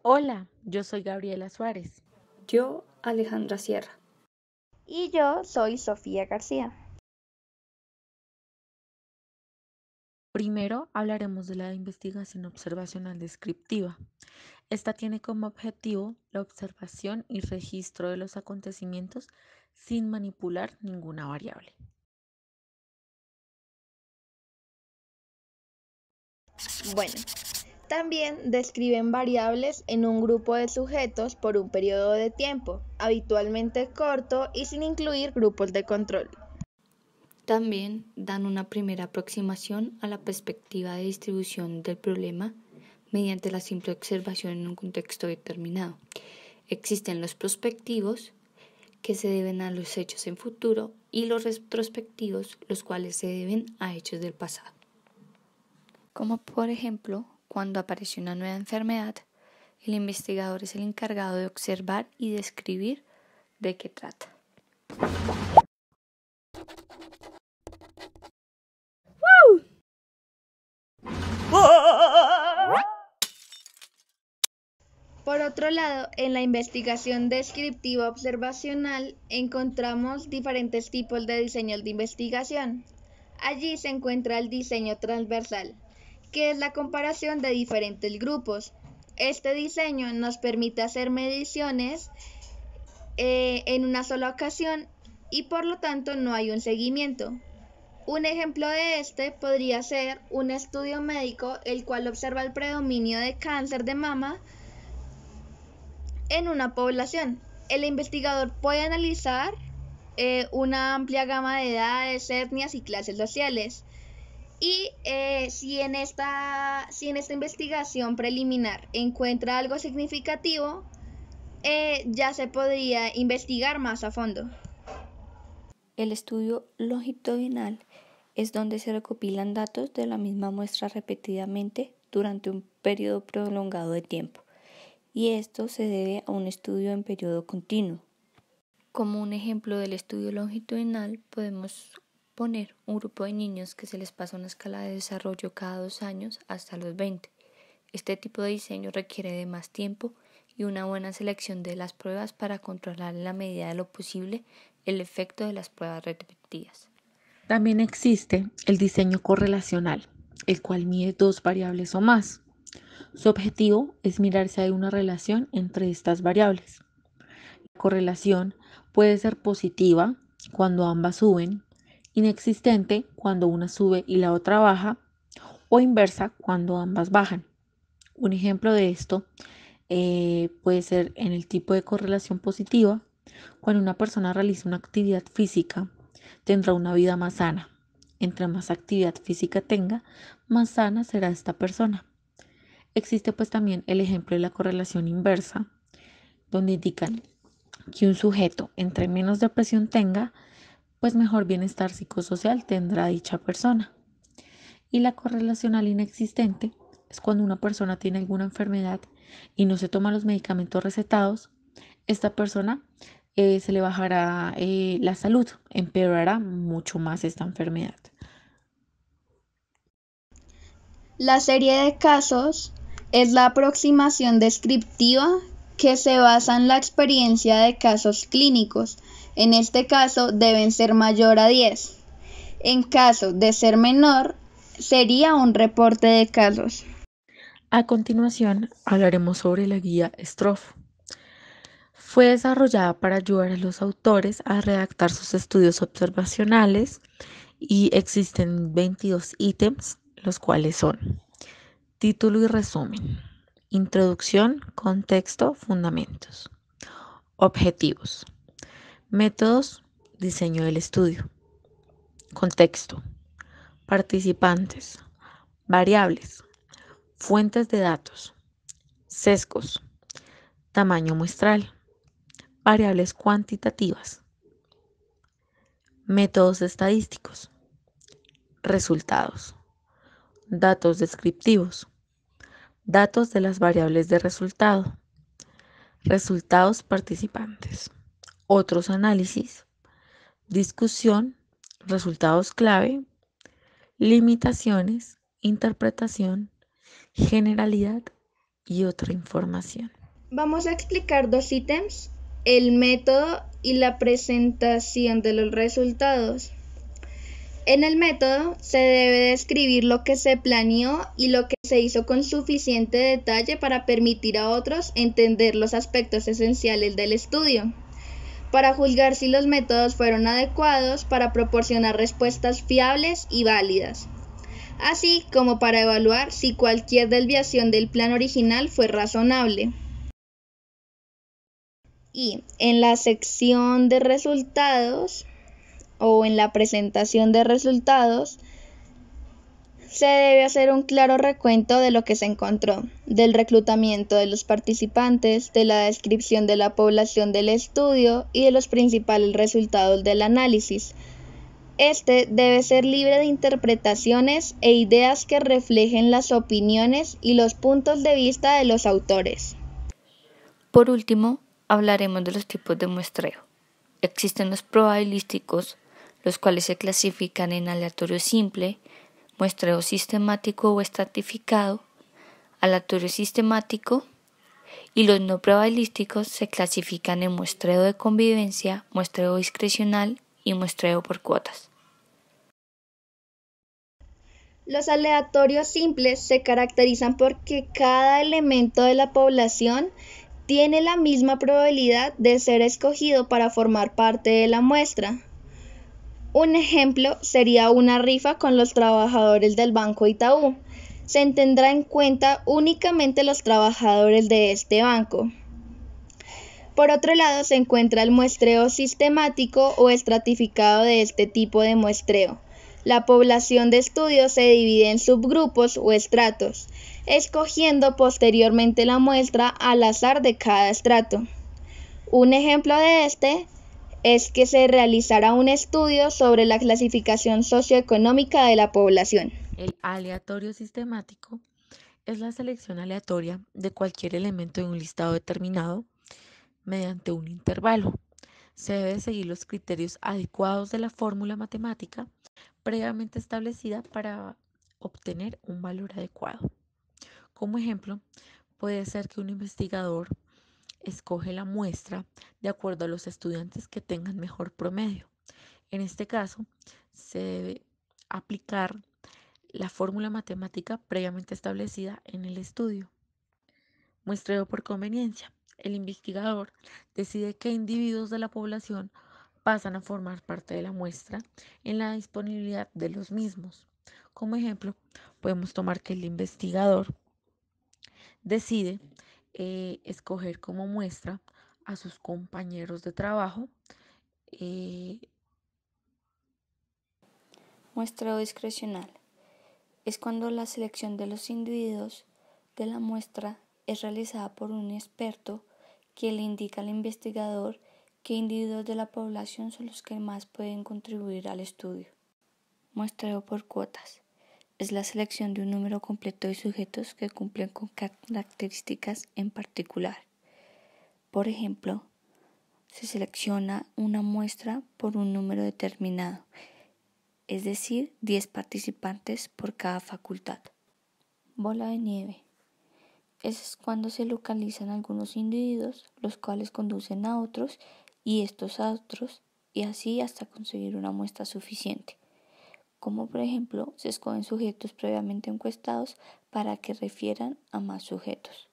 Hola, yo soy Gabriela Suárez. Yo, Alejandra Sierra. Y yo soy Sofía García. Primero hablaremos de la investigación observacional descriptiva. Esta tiene como objetivo la observación y registro de los acontecimientos sin manipular ninguna variable. Bueno, también describen variables en un grupo de sujetos por un periodo de tiempo, habitualmente corto y sin incluir grupos de control. También dan una primera aproximación a la perspectiva de distribución del problema mediante la simple observación en un contexto determinado. Existen los prospectivos, que se deben a los hechos en futuro, y los retrospectivos, los cuales se deben a hechos del pasado. Como por ejemplo, cuando aparece una nueva enfermedad, el investigador es el encargado de observar y describir de qué trata. Por otro lado, en la investigación descriptiva observacional encontramos diferentes tipos de diseños de investigación. Allí se encuentra el diseño transversal, que es la comparación de diferentes grupos. Este diseño nos permite hacer mediciones en una sola ocasión y por lo tanto no hay un seguimiento. Un ejemplo de este podría ser un estudio médico el cual observa el predominio de cáncer de mama en una población. El investigador puede analizar una amplia gama de edades, etnias y clases sociales. Y si en esta investigación preliminar encuentra algo significativo, ya se podría investigar más a fondo. El estudio longitudinal es donde se recopilan datos de la misma muestra repetidamente durante un periodo prolongado de tiempo, y esto se debe a un estudio en periodo continuo. Como un ejemplo del estudio longitudinal podemos poner un grupo de niños que se les pasa una escala de desarrollo cada 2 años hasta los 20. Este tipo de diseño requiere de más tiempo y una buena selección de las pruebas para controlar en la medida de lo posible el efecto de las pruebas repetidas. También existe el diseño correlacional, el cual mide dos variables o más. Su objetivo es mirar si hay una relación entre estas variables. La correlación puede ser positiva cuando ambas suben, inexistente cuando una sube y la otra baja, o inversa cuando ambas bajan. Un ejemplo de esto puede ser en el tipo de correlación positiva. Cuando una persona realiza una actividad física, tendrá una vida más sana. Entre más actividad física tenga, más sana será esta persona. Existe pues también el ejemplo de la correlación inversa, donde indican que un sujeto entre menos depresión tenga, pues mejor bienestar psicosocial tendrá dicha persona. Y la correlacional inexistente es cuando una persona tiene alguna enfermedad y no se toma los medicamentos recetados, esta persona se le bajará la salud, empeorará mucho más esta enfermedad. La serie de casos es la aproximación descriptiva que se basa en la experiencia de casos clínicos. En este caso deben ser mayor a 10. En caso de ser menor, sería un reporte de casos. A continuación, hablaremos sobre la guía STROF. Fue desarrollada para ayudar a los autores a redactar sus estudios observacionales y existen 22 ítems, los cuales son título y resumen, introducción, contexto, fundamentos, objetivos, métodos, diseño del estudio, contexto, participantes, variables, fuentes de datos, sesgos, tamaño muestral, variables cuantitativas, métodos estadísticos, resultados, datos descriptivos, datos de las variables de resultado, resultados participantes, otros análisis, discusión, resultados clave, limitaciones, interpretación, generalidad y otra información. Vamos a explicar dos ítems, el método y la presentación de los resultados. En el método se debe describir lo que se planeó y lo que se hizo con suficiente detalle para permitir a otros entender los aspectos esenciales del estudio, para juzgar si los métodos fueron adecuados para proporcionar respuestas fiables y válidas, así como para evaluar si cualquier desviación del plan original fue razonable. Y en la sección de resultados o en la presentación de resultados se debe hacer un claro recuento de lo que se encontró, del reclutamiento de los participantes, de la descripción de la población del estudio y de los principales resultados del análisis. Este debe ser libre de interpretaciones e ideas que reflejen las opiniones y los puntos de vista de los autores. Por último, hablaremos de los tipos de muestreo. Existen los probabilísticos, los cuales se clasifican en aleatorio simple, muestreo sistemático o estratificado, aleatorio sistemático, y los no probabilísticos se clasifican en muestreo de convivencia, muestreo discrecional y muestreo por cuotas. Los aleatorios simples se caracterizan porque cada elemento de la población tiene la misma probabilidad de ser escogido para formar parte de la muestra. Un ejemplo sería una rifa con los trabajadores del Banco Itaú. Se tendrá en cuenta únicamente los trabajadores de este banco. Por otro lado, se encuentra el muestreo sistemático o estratificado de este tipo de muestreo. La población de estudio se divide en subgrupos o estratos, escogiendo posteriormente la muestra al azar de cada estrato. Un ejemplo de este es que se realizará un estudio sobre la clasificación socioeconómica de la población. El aleatorio sistemático es la selección aleatoria de cualquier elemento de un listado determinado mediante un intervalo. Se debe seguir los criterios adecuados de la fórmula matemática previamente establecida para obtener un valor adecuado. Como ejemplo, puede ser que un investigador escoge la muestra de acuerdo a los estudiantes que tengan mejor promedio. En este caso, se debe aplicar la fórmula matemática previamente establecida en el estudio. Muestreo por conveniencia. El investigador decide qué individuos de la población pasan a formar parte de la muestra en la disponibilidad de los mismos. Como ejemplo, podemos tomar que el investigador decide escoger como muestra a sus compañeros de trabajo. Muestreo discrecional es cuando la selección de los individuos de la muestra es realizada por un experto que le indica al investigador qué individuos de la población son los que más pueden contribuir al estudio. Muestreo por cuotas es la selección de un número completo de sujetos que cumplen con características en particular. Por ejemplo, se selecciona una muestra por un número determinado, es decir, 10 participantes por cada facultad. Bola de nieve. Es cuando se localizan algunos individuos, los cuales conducen a otros y estos a otros, y así hasta conseguir una muestra suficiente. Como por ejemplo, se escogen sujetos previamente encuestados para que refieran a más sujetos.